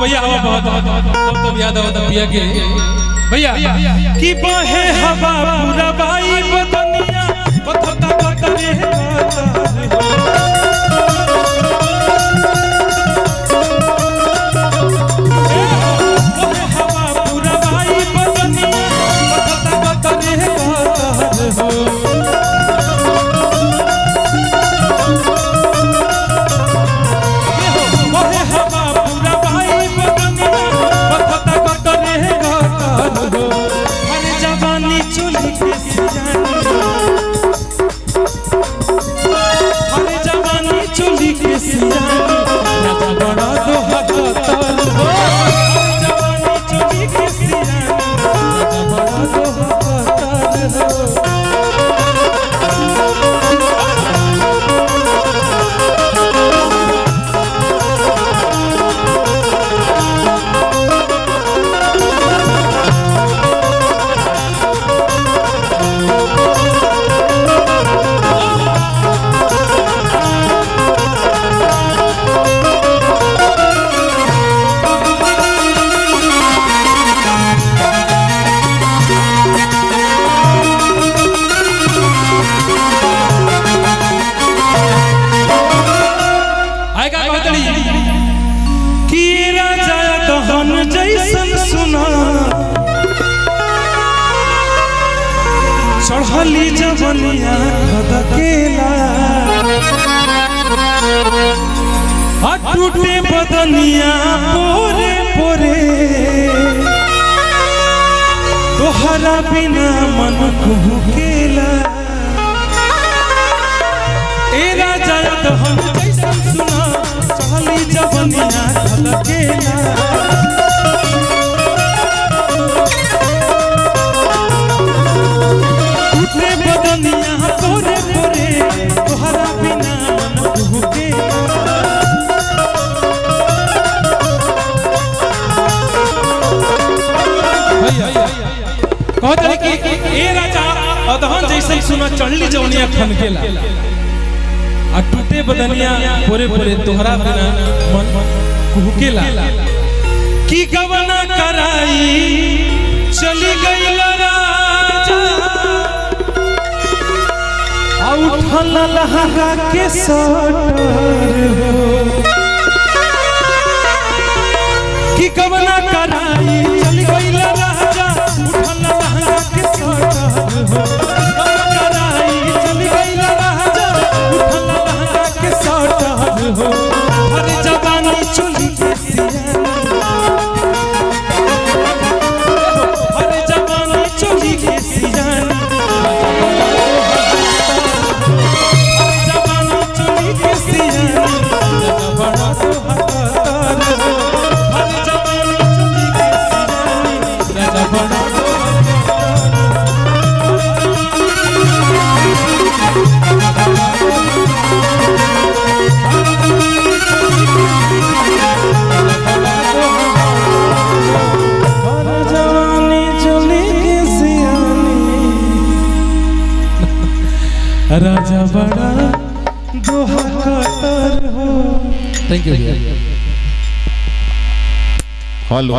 भैया हवा बहुत तब याद आओ तब पिया के भैया कि बहे हवा पूरा बाई बदनिया पथता पतरे चढ़ली जवनिया खदकेला टूटे बदनिया पोरे पोरे तोहरा बिना मन कुहकेला ए राजा हम कैसन सुना चढ़ली जवनिया खदकेला पोरे पोरे तोहरा बिना मन कुहकेला कहत रहे कि ए राजा अदहन जैसे सुना चढ़ली जवनिया खनकेला आ टूटे बदनिया पोरे पोरे तोहरा बिना मन कुहकेला की गवना कराई चली गइल राजा उठल लहंगा के सटर हो कि कवना कराई चल गइल राजा उठल लहंगा के सटर हो कवना कराई चल गइल राजा उठल लहंगा के सटर हो हर जवानी चुली के सियानी हर जवानी चुली के सियानी राजा बड़ा दोहा कतर हो। Thank you. हेलो